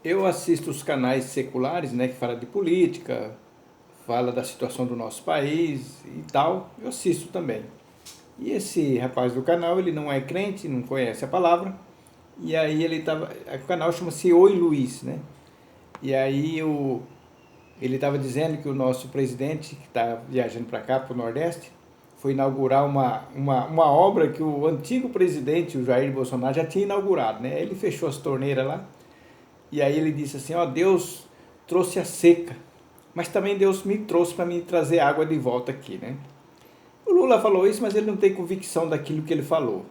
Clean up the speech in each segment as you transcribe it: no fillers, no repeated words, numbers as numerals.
eu assisto os canais seculares, né, que fala de política, fala da situação do nosso país e tal, eu assisto também. E esse rapaz do canal, ele não é crente, não conhece a palavra, e aí o canal chama-se Oi Luiz, né? E aí ele estava dizendo que o nosso presidente, que está viajando para cá, para o Nordeste, foi inaugurar uma obra que o antigo presidente, o Jair Bolsonaro, já tinha inaugurado, né? Ele fechou as torneiras lá, e aí ele disse assim, ó, Deus trouxe a seca, mas também Deus me trouxe para me trazer água de volta aqui, né? O Lula falou isso, mas ele não tem convicção daquilo que ele falou.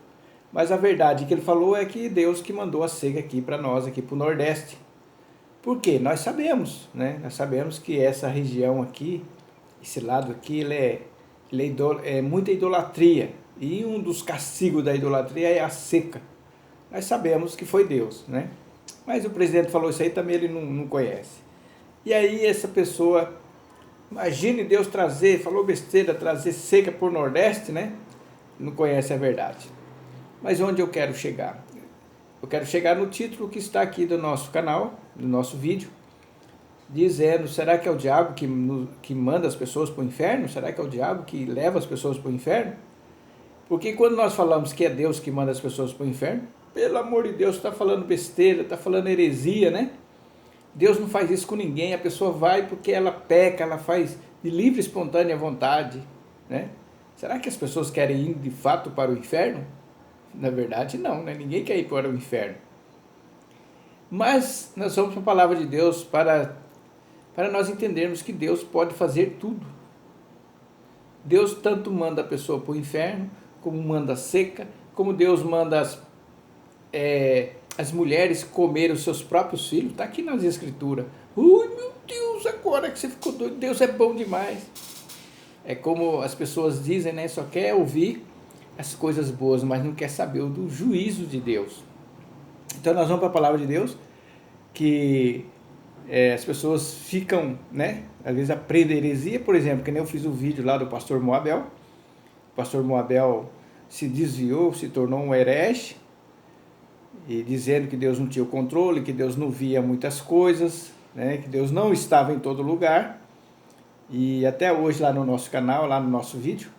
Mas a verdade que ele falou é que Deus que mandou a seca aqui para nós, aqui para o Nordeste. Por quê? Nós sabemos, né? Nós sabemos que essa região aqui, esse lado aqui, é muita idolatria. E um dos castigos da idolatria é a seca. Nós sabemos que foi Deus, né? Mas o presidente falou isso aí, também ele não conhece. E aí essa pessoa, imagine Deus falou besteira, trazer seca por Nordeste, né? Não conhece a verdade. Mas onde eu quero chegar? Eu quero chegar no título que está aqui do nosso canal, do nosso vídeo, dizendo, será que é o diabo que manda as pessoas para o inferno? Será que é o diabo que leva as pessoas para o inferno? Porque quando nós falamos que é Deus que manda as pessoas para o inferno, pelo amor de Deus, está falando besteira, está falando heresia, né? Deus não faz isso com ninguém, a pessoa vai porque ela peca, ela faz de livre e espontânea vontade, né? Será que as pessoas querem ir de fato para o inferno? Na verdade não, né? Ninguém quer ir para o inferno. Mas nós vamos para a palavra de Deus para nós entendermos que Deus pode fazer tudo. Deus tanto manda a pessoa para o inferno, como manda seca, como Deus manda as mulheres comer os seus próprios filhos. Está aqui nas escrituras. Ui, meu Deus, agora que você ficou doido, Deus é bom demais. É como as pessoas dizem, né? Só quer ouvir as coisas boas, mas não quer saber do juízo de Deus. Então nós vamos para a palavra de Deus, que as pessoas ficam, né? Às vezes aprendem heresia, por exemplo, que nem eu fiz o vídeo lá do pastor Moabel. O pastor Moabel se desviou, se tornou um herege, e dizendo que Deus não tinha o controle, que Deus não via muitas coisas, né? Que Deus não estava em todo lugar. E até hoje lá no nosso canal, lá no nosso vídeo,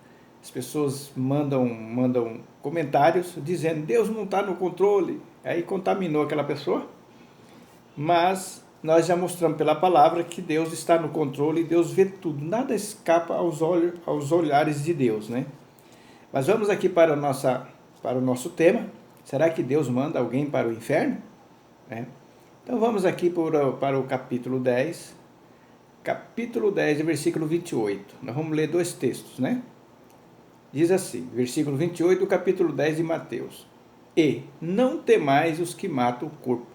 as pessoas mandam comentários dizendo Deus não está no controle, aí contaminou aquela pessoa. Mas nós já mostramos pela palavra que Deus está no controle e Deus vê tudo, nada escapa aos olhares de Deus, né? Mas vamos aqui para o nosso tema. Será que Deus manda alguém para o inferno? Então vamos aqui para o capítulo 10, versículo 28. Nós vamos ler dois textos, né? Diz assim, versículo 28 do capítulo 10 de Mateus. E não temais os que matam o corpo,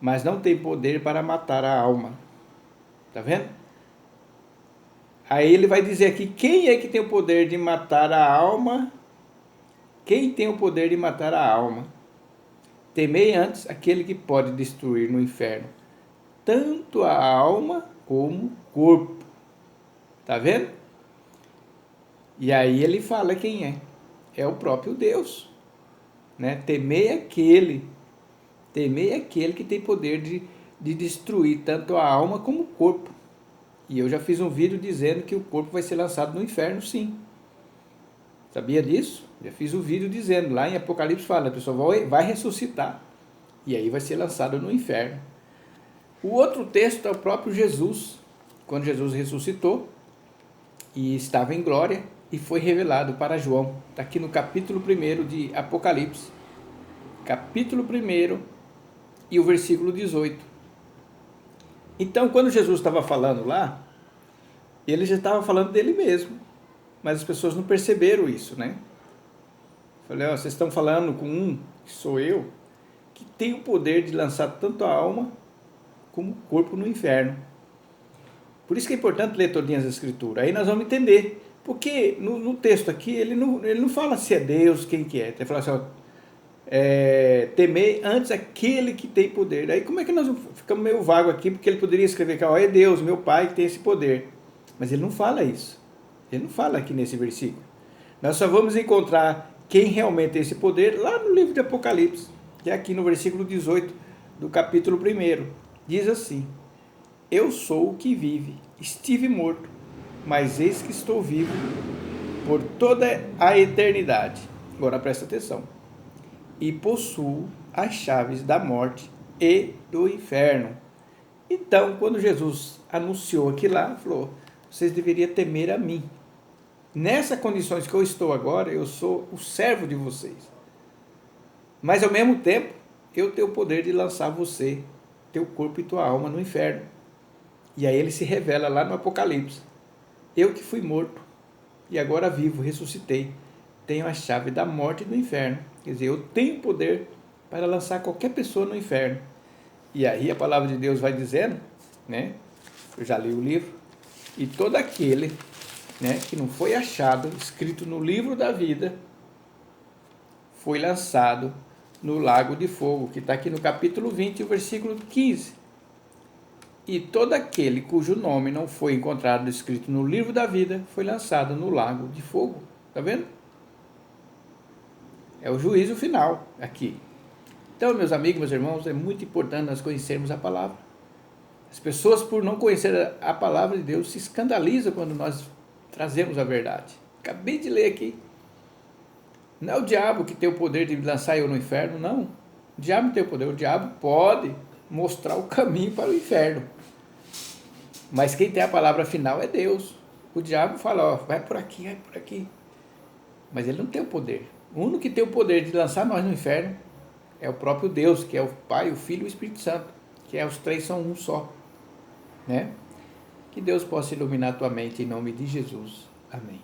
mas não tem poder para matar a alma. Tá vendo? Aí ele vai dizer aqui, quem é que tem o poder de matar a alma? Quem tem o poder de matar a alma? Temei antes aquele que pode destruir no inferno tanto a alma como o corpo. Tá vendo? E aí ele fala quem é. É o próprio Deus, né? Temei aquele que tem poder de destruir tanto a alma como o corpo. E eu já fiz um vídeo dizendo que o corpo vai ser lançado no inferno, sim. Sabia disso? Já fiz um vídeo dizendo, lá em Apocalipse fala, a pessoa vai ressuscitar. E aí vai ser lançado no inferno. O outro texto é o próprio Jesus, quando Jesus ressuscitou e estava em glória e foi revelado para João. Está aqui no capítulo 1 de Apocalipse. Capítulo 1 e o versículo 18. Então, quando Jesus estava falando lá, ele já estava falando dele mesmo, mas as pessoas não perceberam isso, né? Falei, ó, vocês estão falando com um, que sou eu, que tem o poder de lançar tanto a alma como o corpo no inferno. Por isso que é importante ler todinhas as escrituras. Aí nós vamos entender. Porque no texto aqui, ele não fala se é Deus, quem que é. Ele fala assim, ó, temer antes aquele que tem poder. Aí como é que nós ficamos meio vago aqui? Porque ele poderia escrever que ó, é Deus, meu Pai, que tem esse poder. Mas ele não fala isso. Ele não fala aqui nesse versículo. Nós só vamos encontrar quem realmente tem esse poder lá no livro de Apocalipse, que é aqui no versículo 18, do capítulo 1. Diz assim: Eu sou o que vive, estive morto, mas eis que estou vivo por toda a eternidade. Agora presta atenção. E possuo as chaves da morte e do inferno. Então, quando Jesus anunciou aquilo lá, falou: vocês deveriam temer a mim. Nessas condições que eu estou agora, eu sou o servo de vocês. Mas ao mesmo tempo, eu tenho o poder de lançar você, teu corpo e tua alma no inferno. E aí ele se revela lá no Apocalipse. Eu que fui morto e agora vivo, ressuscitei. Tenho a chave da morte e do inferno. Quer dizer, eu tenho poder para lançar qualquer pessoa no inferno. E aí a palavra de Deus vai dizendo, né? Eu já li o livro. E todo aquele, né, que não foi achado, escrito no livro da vida, foi lançado no lago de fogo, que está aqui no capítulo 20, o versículo 15. E todo aquele cujo nome não foi encontrado escrito no livro da vida, foi lançado no lago de fogo. Está vendo? É o juízo final aqui. Então, meus amigos, meus irmãos, é muito importante nós conhecermos a palavra. As pessoas, por não conhecer a palavra de Deus, se escandalizam quando nós trazemos a verdade. Acabei de ler aqui. Não é o diabo que tem o poder de lançar eu no inferno, não. O diabo não tem o poder. O diabo pode mostrar o caminho para o inferno. Mas quem tem a palavra final é Deus. O diabo fala, ó, vai por aqui, vai por aqui. Mas ele não tem o poder. O único que tem o poder de lançar nós no inferno é o próprio Deus, que é o Pai, o Filho e o Espírito Santo, que os três são um só, né? Que Deus possa iluminar a tua mente em nome de Jesus. Amém.